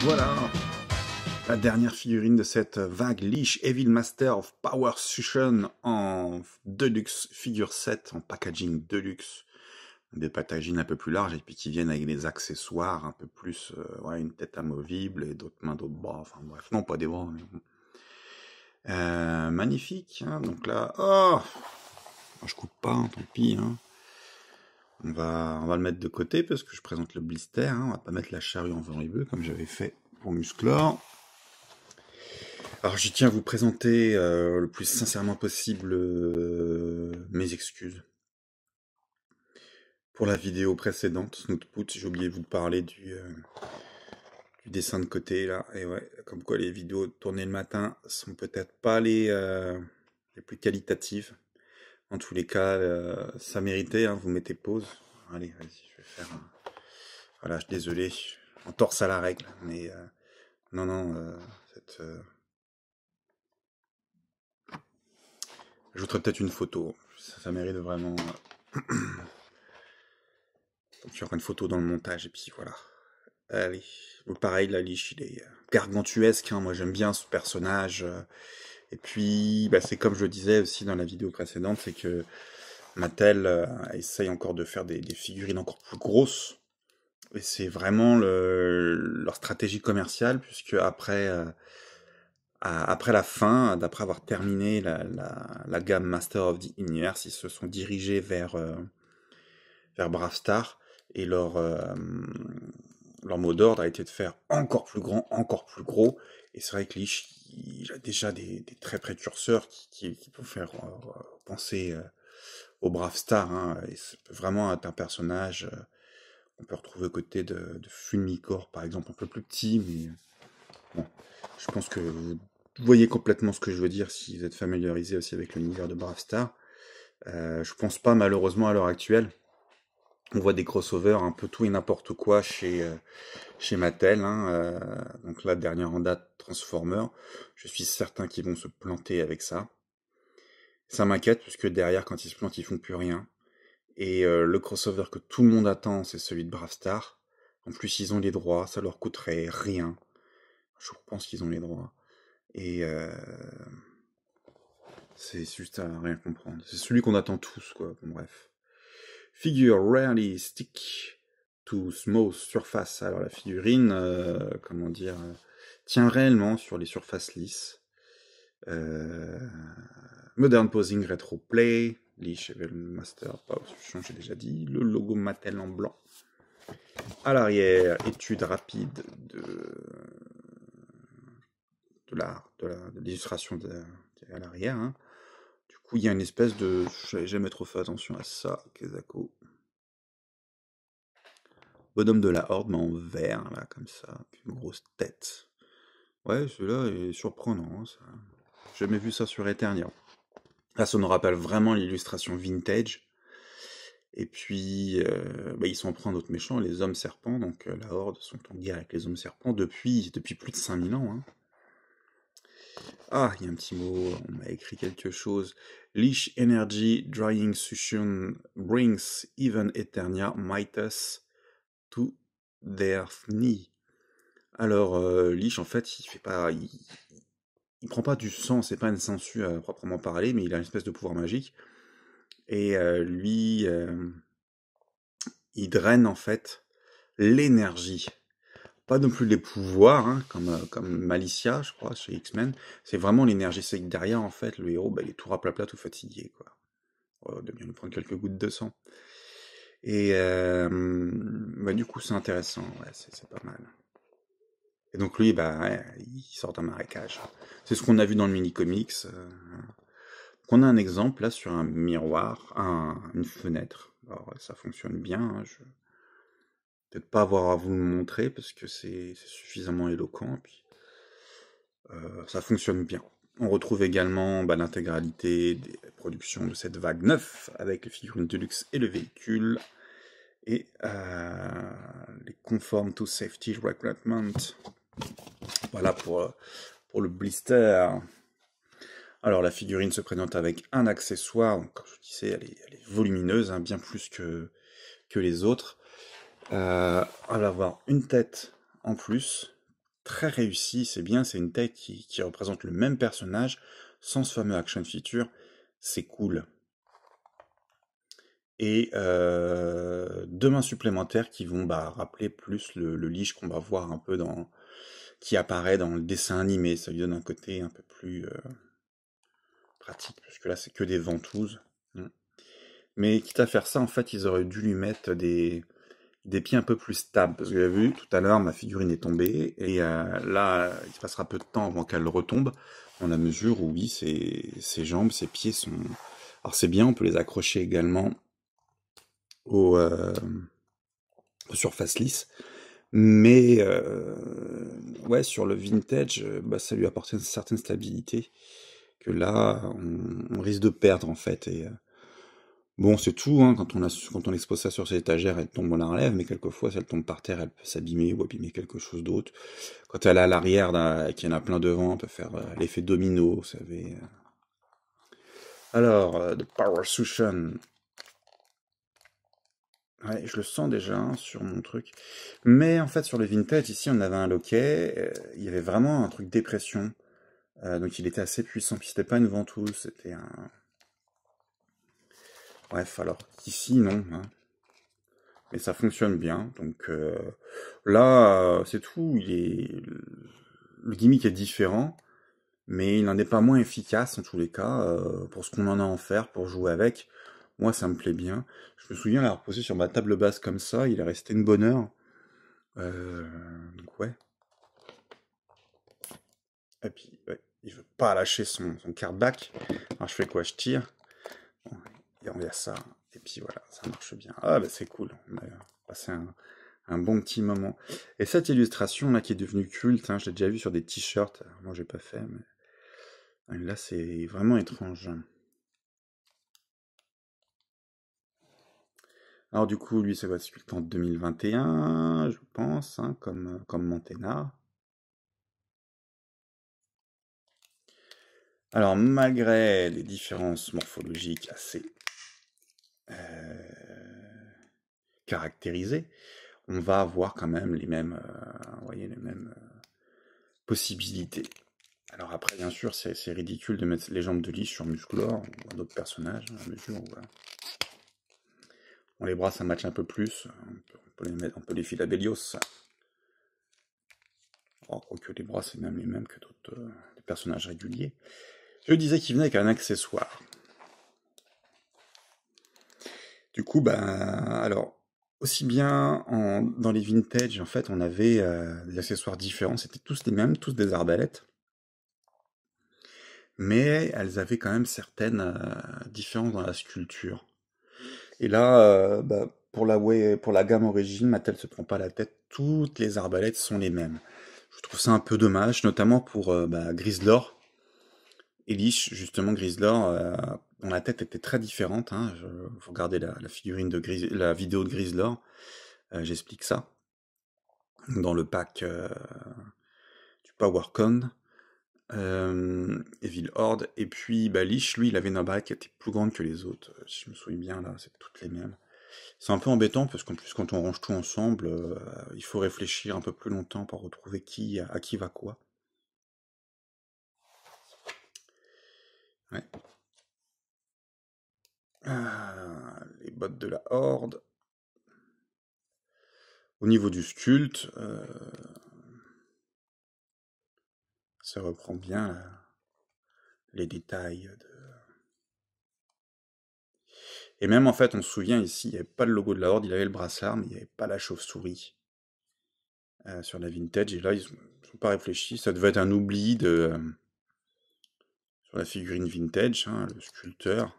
Voilà, la dernière figurine de cette vague Leash Evil Master of Power Suction en Deluxe Figure 7, en packaging Deluxe. Des packaging un peu plus larges et puis qui viennent avec des accessoires un peu plus, ouais, une tête amovible et d'autres mains, d'autres bras, enfin bref, non pas des bras, mais bon. Magnifique, hein, donc là, oh, je coupe pas, hein, tant pis, hein. On va le mettre de côté parce que je présente le blister, hein, on va pas mettre la charrue en vent et bleu comme j'avais fait pour Musclor. Alors j'y tiens à vous présenter le plus sincèrement possible mes excuses. Pour la vidéo précédente, Snootpoot, j'ai oublié de vous parler du dessin de côté là. Et ouais, comme quoi les vidéos tournées le matin sont peut-être pas les plus qualitatives. En tous les cas, ça méritait, hein, vous mettez pause. Allez, vas-y, je vais faire un... Voilà, je suis désolé, on torse à la règle, mais non, j'ajouterai peut-être une photo, ça mérite vraiment... Donc il y aura une photo dans le montage, et puis voilà. Allez, pareil, la Leash, il est gargantuesque, hein. Moi j'aime bien ce personnage. Et puis, bah, c'est comme je le disais aussi dans la vidéo précédente, c'est que Mattel essaye encore de faire des figurines encore plus grosses. Et c'est vraiment leur stratégie commerciale, puisque après la fin, d'après avoir terminé la gamme Master of the Universe, ils se sont dirigés vers Brave Star, et leur mot d'ordre a été de faire encore plus grand, encore plus gros. Et c'est vrai que Leash, il a déjà des traits précurseurs qui peuvent faire penser au Brave Star, hein, et ça peut vraiment être un personnage qu'on peut retrouver aux côtés de Fulmicor, par exemple, un peu plus petit, mais bon, je pense que vous voyez complètement ce que je veux dire si vous êtes familiarisé aussi avec l'univers de Brave Star. Je pense pas, malheureusement, à l'heure actuelle. On voit des crossovers un peu tout et n'importe quoi chez Mattel, hein, donc la dernière en date, Transformer. Je suis certain qu'ils vont se planter avec ça. Ça m'inquiète, parce que derrière, quand ils se plantent, ils font plus rien. Et le crossover que tout le monde attend, c'est celui de Brave Star. En plus, ils ont les droits, ça leur coûterait rien. Je pense qu'ils ont les droits. Et c'est juste à rien comprendre. C'est celui qu'on attend tous, quoi. Bon, bref. Figure rarely stick to smooth surface. Alors la figurine, comment dire, tient réellement sur les surfaces lisses. Modern posing retro play, Leash Evil Master Power Fusion, j'ai déjà dit. Le logo Mattel en blanc. À l'arrière, étude rapide de l'illustration à l'arrière, hein. Du coup, il y a une espèce de... J'avais jamais trop fait attention à ça, Kezako. Bonhomme de la Horde, mais en vert, là, comme ça. Puis une grosse tête. Ouais, celui-là est surprenant, hein, ça. J'ai jamais vu ça sur Eternia. Là, ça nous rappelle vraiment l'illustration vintage. Et puis, bah, ils sont en proie d'autres méchants, les hommes serpents. Donc, la Horde sont en guerre avec les hommes serpents depuis plus de 5000 ans, hein. Ah, il y a un petit mot, on m'a écrit quelque chose. Leash Energy Drying Suction brings even Eternia Mightus to their knee. Alors, Leash, en fait, il prend pas du sang, c'est pas une sangsue à proprement parler, mais il a une espèce de pouvoir magique. Et lui, il draine, en fait, l'énergie. Pas non plus les pouvoirs, hein, comme Malicia, je crois, chez X-Men. C'est vraiment l'énergie. C'est que derrière, en fait, le héros, bah, il est tout raplapla, tout fatigué, quoi. De bien lui prendre quelques gouttes de sang. Et bah, du coup, c'est intéressant, ouais, c'est pas mal. Et donc lui, bah, ouais, il sort d'un marécage. C'est ce qu'on a vu dans le mini-comics. On a un exemple, là, sur un miroir, une fenêtre. Alors, ça fonctionne bien, hein, je vais peut-être pas avoir à vous le montrer, parce que c'est suffisamment éloquent, et puis ça fonctionne bien. On retrouve également l'intégralité des productions de cette vague 9, avec les figurines de luxe et le véhicule, et les conform to safety requirement. Voilà pour le blister. Alors la figurine se présente avec un accessoire, donc, comme je vous disais, elle est volumineuse, hein, bien plus que les autres. Elle va avoir une tête en plus, très réussi, c'est bien, c'est une tech qui représente le même personnage, sans ce fameux action feature, c'est cool. Et deux mains supplémentaires qui vont rappeler plus le Lich qu'on va voir un peu qui apparaît dans le dessin animé. Ça lui donne un côté un peu plus pratique, puisque là c'est que des ventouses. Mm. Mais quitte à faire ça, en fait, ils auraient dû lui mettre des pieds un peu plus stables. Parce que vous avez vu, tout à l'heure, ma figurine est tombée, et là, il se passera peu de temps avant qu'elle retombe, dans la mesure où, oui, ses jambes, ses pieds sont... Alors c'est bien, on peut les accrocher également aux surfaces lisses, mais ouais, sur le vintage, ça lui apporte une certaine stabilité, que là, on risque de perdre, en fait, et... bon, c'est tout, hein, quand on expose ça sur ses étagères, elle tombe, on la relève, mais quelquefois, si elle tombe par terre, elle peut s'abîmer ou abîmer quelque chose d'autre. Quand elle est à l'arrière, qu'il y en a plein devant, on peut faire l'effet domino, vous savez. Alors, The Power Suction. Ouais, je le sens déjà hein, sur mon truc. Mais en fait, sur le vintage, ici, on avait un loquet, il y avait vraiment un truc dépression. Donc il était assez puissant, puis c'était pas une ventouse, c'était un... Bref, alors ici, non, hein. Mais ça fonctionne bien. Donc là, c'est tout. Le gimmick est différent, mais il n'en est pas moins efficace en tous les cas. Pour ce qu'on en a à en faire, pour jouer avec, moi ça me plaît bien. Je me souviens l'avoir posé sur ma table basse comme ça, il est resté une bonne heure. Donc ouais. Et puis, ouais, il veut pas lâcher son cardback. Alors je fais quoi? Je tire. Bon, et on y a ça. Et puis voilà, ça marche bien. Ah bah c'est cool. On a passé un bon petit moment. Et cette illustration là qui est devenue culte, hein, je l'ai déjà vu sur des t-shirts. Moi j'ai pas fait, mais là c'est vraiment étrange. Alors du coup, lui, ça va se en 2021, je pense, hein, comme Montena. Alors malgré les différences morphologiques assez caractérisées, on va avoir quand même les mêmes, vous voyez, les mêmes possibilités. Alors après, bien sûr, c'est ridicule de mettre les jambes de Lich sur Musclor ou d'autres personnages, à mesure où les bras ça match un peu plus, on peut les filer à Bélios. Oh, quoique les bras c'est même les mêmes que d'autres des personnages réguliers. Je disais qu'il venait avec un accessoire. Du coup, alors, aussi bien dans les vintage, en fait, on avait des accessoires différents, c'était tous les mêmes, tous des arbalètes, mais elles avaient quand même certaines différences dans la sculpture. Et là, pour la gamme origine, Mattel se prend pas la tête, toutes les arbalètes sont les mêmes. Je trouve ça un peu dommage, notamment pour Grislor et Lich, justement Grislor, dont la tête était très différente. Hein. Vous regardez la figurine la vidéo de Grislor, j'explique ça dans le pack du PowerCon. Evil Horde, et puis Lich, lui, il avait une arbalète qui était plus grande que les autres. Si je me souviens bien, là, c'est toutes les mêmes. C'est un peu embêtant parce qu'en plus, quand on range tout ensemble, il faut réfléchir un peu plus longtemps pour retrouver à qui va quoi. Ouais. Les bottes de la Horde. Au niveau du sculpte, ça reprend bien les détails Et même en fait, on se souvient ici, il n'y avait pas le logo de la Horde, il avait le brassard, mais il n'y avait pas la chauve-souris sur la vintage. Et là, ils n'ont pas réfléchi. Ça devait être un oubli sur la figurine vintage. Hein, le sculpteur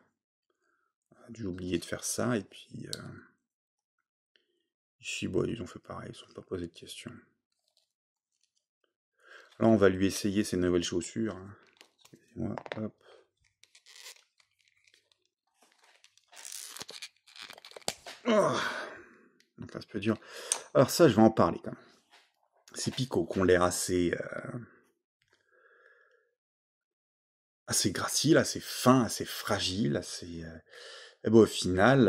a dû oublier de faire ça. Et puis ici, ils ont fait pareil, ils ne se sont pas posé de questions. Là, on va lui essayer ses nouvelles chaussures. Hein. Excusez-moi, hop. Oh, donc là, c'est peu dur. Alors ça, je vais en parler quand même. Ces picots qui ont l'air assez graciles, assez fins, assez fragiles, assez... Et bon, au final,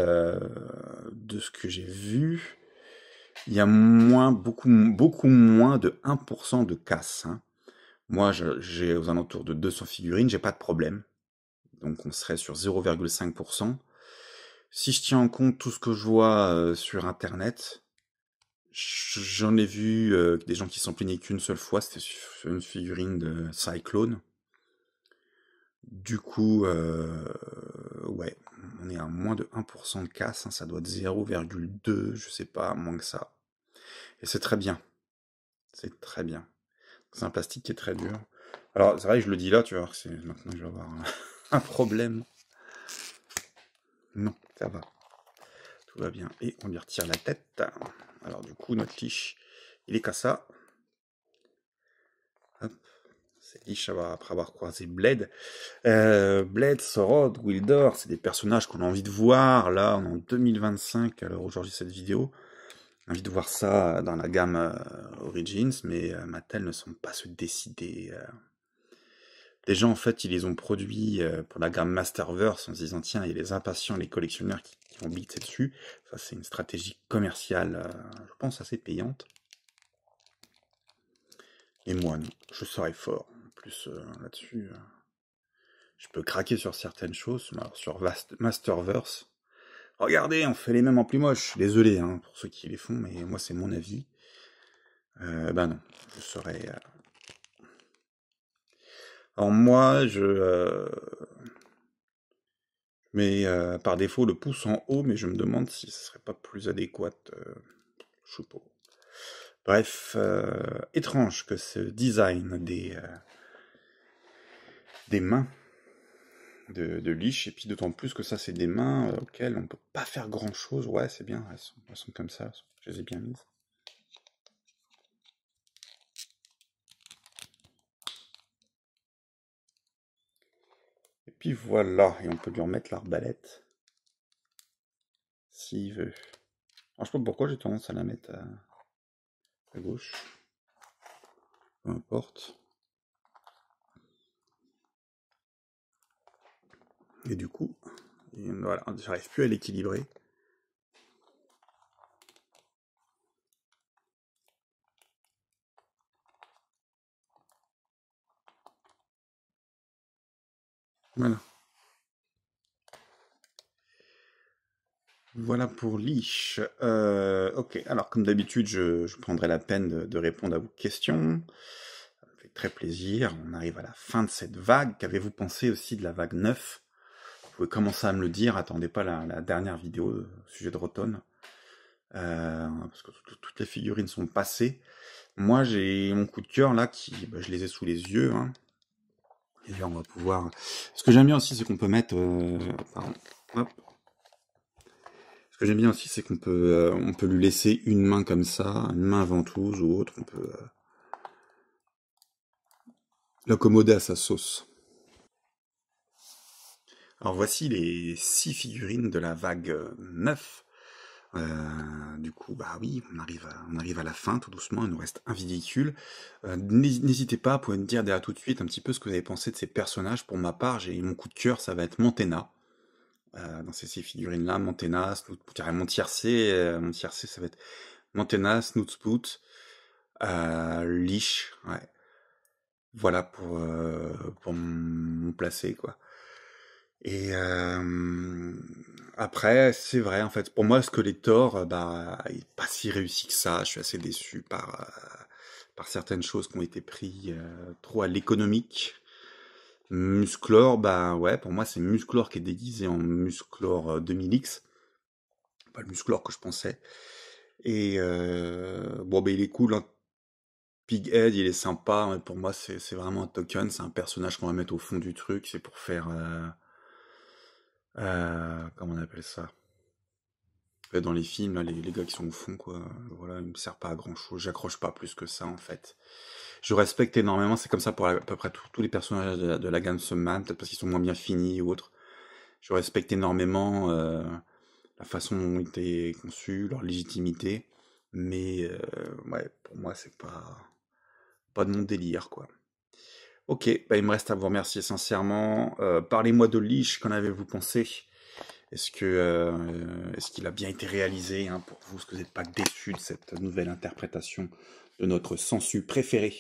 de ce que j'ai vu, Il y a moins, beaucoup moins de 1% de casse, hein. Moi, j'ai aux alentours de 200 figurines, j'ai pas de problème. Donc on serait sur 0,5%. Si je tiens en compte tout ce que je vois sur Internet, j'en ai vu des gens qui s'en plaignaient qu'une seule fois, c'était sur une figurine de Cyclone. Du coup, ouais, on est à moins de 1% de casse, hein, ça doit être 0,2, je sais pas, moins que ça. Et c'est très bien, c'est très bien. C'est un plastique qui est très dur. Alors, c'est vrai que je le dis là, tu vois, maintenant que je vais avoir un problème. Non, ça va, tout va bien. Et on lui retire la tête. Alors du coup, notre liche, il est qu'à ça. Hop. C'est liche après avoir croisé Blade. Blade, Sorod, Wildor, c'est des personnages qu'on a envie de voir. Là, on est en 2025, alors aujourd'hui cette vidéo. Envie de voir ça dans la gamme Origins, mais Mattel ne semble pas se décider. Les gens, en fait, ils les ont produits pour la gamme Masterverse en se disant, tiens, il y a les impatients, les collectionneurs qui vont biter dessus. Ça, c'est une stratégie commerciale, je pense, assez payante. Et moi, non, je serais fort. En plus, là-dessus, je peux craquer sur certaines choses. Mais alors, sur Masterverse, regardez, on fait les mêmes en plus moche. Désolé hein, pour ceux qui les font, mais moi, c'est mon avis. Bah non, je serais... Alors moi, je mets par défaut le pouce en haut, mais je me demande si ce serait pas plus adéquat. Je sais pas. Bref, étrange que ce design des mains de liche, et puis d'autant plus que ça, c'est des mains auxquelles on peut pas faire grand-chose. Ouais, c'est bien, elles sont comme ça, je les ai bien mises. Et puis voilà, et on peut lui remettre l'arbalète, s'il veut. Alors, je sais pas pourquoi j'ai tendance à la mettre à gauche. Peu importe. Et du coup, voilà, j'arrive plus à l'équilibrer. Voilà. Voilà pour Liche. Ok, alors comme d'habitude, je prendrai la peine de répondre à vos questions. Ça me fait très plaisir. On arrive à la fin de cette vague. Qu'avez-vous pensé aussi de la vague 9? Vous pouvez commencer à me le dire. Attendez pas la dernière vidéo au sujet de Roton. Parce que toutes les figurines sont passées. Moi, j'ai mon coup de cœur là, bah, je les ai sous les yeux. Hein. Et là, on va pouvoir... Ce que j'aime bien aussi, c'est qu'on peut mettre... Pardon. Hop. Ce que j'aime bien aussi, c'est on peut lui laisser une main comme ça, une main ventouse ou autre. On peut l'accommoder à sa sauce. Alors voici les 6 figurines de la vague 9. Du coup, bah oui, on arrive à la fin tout doucement, il nous reste un véhicule. N'hésitez pas, vous pouvez me dire derrière tout de suite un petit peu ce que vous avez pensé de ces personnages. Pour ma part, j'ai mon coup de cœur, ça va être Montena. Dans ces figurines-là, Montena, mon tiercé, ça va être Montena, Snootspoot, Liche, ouais. Voilà pour mon placé, quoi. Et après, c'est vrai, en fait, pour moi, Skeletor, bah, il est pas si réussi que ça. Je suis assez déçu par certaines choses qui ont été prises trop à l'économique. Musclor, bah ouais, pour moi, c'est Musclor qui est déguisé en Musclor 2000X. Pas le Musclor que je pensais. Et bon, bah, il est cool, hein. Pighead, il est sympa, mais pour moi, c'est vraiment un token. C'est un personnage qu'on va mettre au fond du truc. C'est pour faire... comment on appelle ça? Dans les films, là, les gars qui sont au fond, quoi, voilà, il me sert pas à grand chose, j'accroche pas plus que ça, en fait. Je respecte énormément, c'est comme ça pour à peu près tous les personnages de la gamme Sunman, peut-être parce qu'ils sont moins bien finis ou autre. Je respecte énormément la façon dont ils étaient conçus, leur légitimité, mais ouais, pour moi, c'est pas de mon délire, quoi. Ok, bah, il me reste à vous remercier sincèrement. Parlez-moi de Liche, qu'en avez-vous pensé? Est-ce qu'il a bien été réalisé, hein, pour vous? Est-ce que vous n'êtes pas déçus de cette nouvelle interprétation de notre Sansu préféré?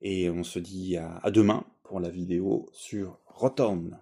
Et on se dit à demain pour la vidéo sur Rotom.